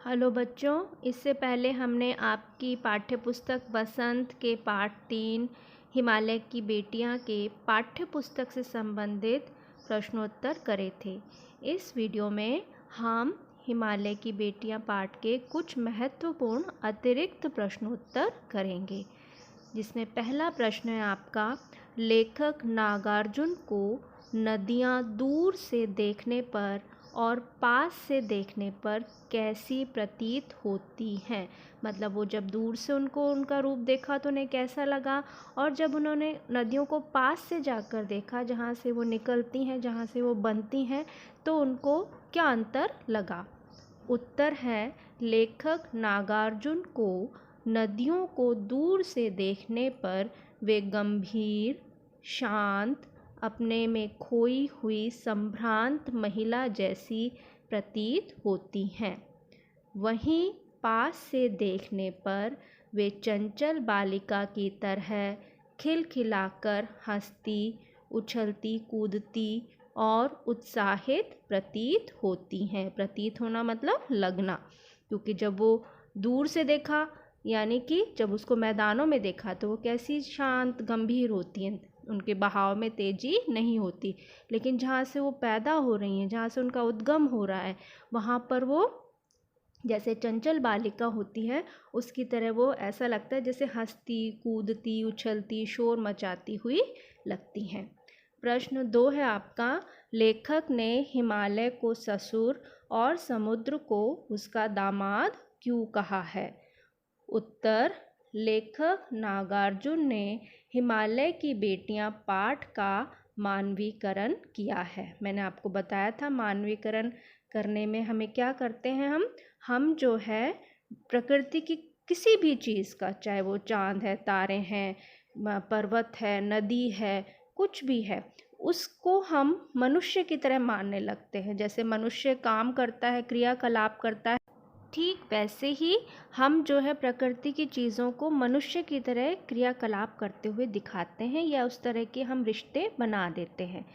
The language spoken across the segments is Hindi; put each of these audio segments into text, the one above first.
हेलो बच्चों, इससे पहले हमने आपकी पाठ्यपुस्तक बसंत के पाठ 3 हिमालय की बेटियां के पाठ्यपुस्तक से संबंधित प्रश्नोत्तर करे थे। इस वीडियो में हम हिमालय की बेटियां पाठ के कुछ महत्वपूर्ण अतिरिक्त प्रश्नोत्तर करेंगे, जिसमें पहला प्रश्न है आपका, लेखक नागार्जुन को नदियां दूर से देखने पर और पास से देखने पर कैसी प्रतीत होती हैं। मतलब वो जब दूर से उनका रूप देखा तो उन्हें कैसा लगा, और जब उन्होंने नदियों को पास से जाकर देखा, जहाँ से वो निकलती हैं, जहाँ से वो बनती हैं, तो उनको क्या अंतर लगा। उत्तर है, लेखक नागार्जुन को नदियों को दूर से देखने पर वे गंभीर, शांत, अपने में खोई हुई संभ्रांत महिला जैसी प्रतीत होती हैं। वहीं पास से देखने पर वे चंचल बालिका की तरह खिलखिलाकर हंसती, उछलती कूदती और उत्साहित प्रतीत होती हैं। प्रतीत होना मतलब लगना, क्योंकि जब वो दूर से देखा यानी कि जब उसको मैदानों में देखा तो वो कैसी शांत गंभीर होती हैं, उनके बहाव में तेजी नहीं होती। लेकिन जहाँ से वो पैदा हो रही हैं, जहाँ से उनका उद्गम हो रहा है, वहाँ पर वो जैसे चंचल बालिका होती है, उसकी तरह वो ऐसा लगता है जैसे हंसती कूदती उछलती शोर मचाती हुई लगती हैं। प्रश्न 2 है आपका, लेखक ने हिमालय को ससुर और समुद्र को उसका दामाद क्यों कहा है। उत्तर, लेखक नागार्जुन ने हिमालय की बेटियां पाठ का मानवीकरण किया है। मैंने आपको बताया था मानवीकरण करने में हमें क्या करते हैं, हम जो है प्रकृति की किसी भी चीज़ का, चाहे वो चांद है, तारे हैं, पर्वत है, नदी है, कुछ भी है, उसको हम मनुष्य की तरह मानने लगते हैं। जैसे मनुष्य काम करता है, क्रियाकलाप करता है, ठीक वैसे ही हम जो है प्रकृति की चीज़ों को मनुष्य की तरह क्रियाकलाप करते हुए दिखाते हैं, या उस तरह के हम रिश्ते बना देते हैं।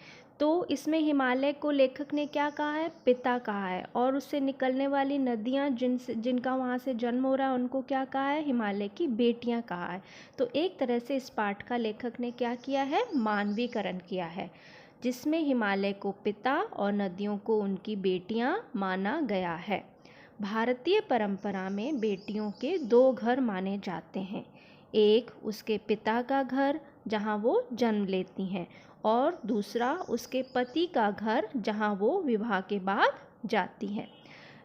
तो इसमें हिमालय को लेखक ने क्या कहा है, पिता कहा है, और उससे निकलने वाली नदियाँ जिनका वहाँ से जन्म हो रहा है, उनको क्या कहा है, हिमालय की बेटियाँ कहा है। तो एक तरह से इस पाठ का लेखक ने क्या किया है, मानवीकरण किया है, जिसमें हिमालय को पिता और नदियों को उनकी बेटियाँ माना गया है। भारतीय परंपरा में बेटियों के 2 घर माने जाते हैं, एक उसके पिता का घर जहाँ वो जन्म लेती हैं, और दूसरा उसके पति का घर जहाँ वो विवाह के बाद जाती हैं।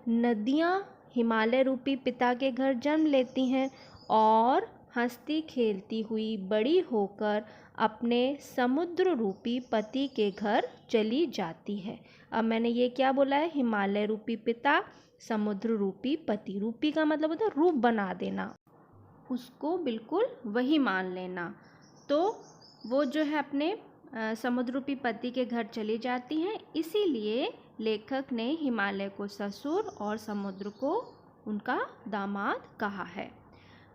नदियाँ हिमालय रूपी पिता के घर जन्म लेती हैं और हंसती खेलती हुई बड़ी होकर अपने समुद्र रूपी पति के घर चली जाती है। अब मैंने ये क्या बोला है, हिमालय रूपी पिता, समुद्र रूपी पति। रूपी का मतलब होता है रूप बना देना, उसको बिल्कुल वही मान लेना। तो वो जो है अपने समुद्र रूपी पति के घर चली जाती हैं, इसीलिए लेखक ने हिमालय को ससुर और समुद्र को उनका दामाद कहा है।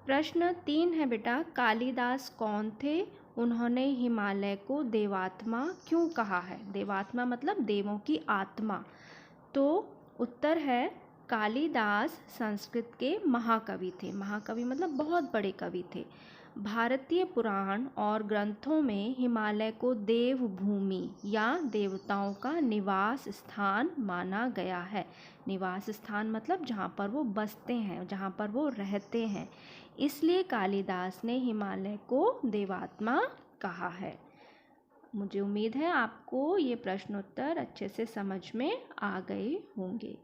प्रश्न 3 है बेटा, कालिदास कौन थे, उन्होंने हिमालय को देवात्मा क्यों कहा है। देवात्मा मतलब देवों की आत्मा। तो उत्तर है, कालिदास संस्कृत के महाकवि थे। महाकवि मतलब बहुत बड़े कवि थे। भारतीय पुराण और ग्रंथों में हिमालय को देवभूमि या देवताओं का निवास स्थान माना गया है। निवास स्थान मतलब जहाँ पर वो बसते हैं, जहाँ पर वो रहते हैं, इसलिए कालिदास ने हिमालय को देवात्मा कहा है। मुझे उम्मीद है आपको ये प्रश्नोत्तर अच्छे से समझ में आ गए होंगे।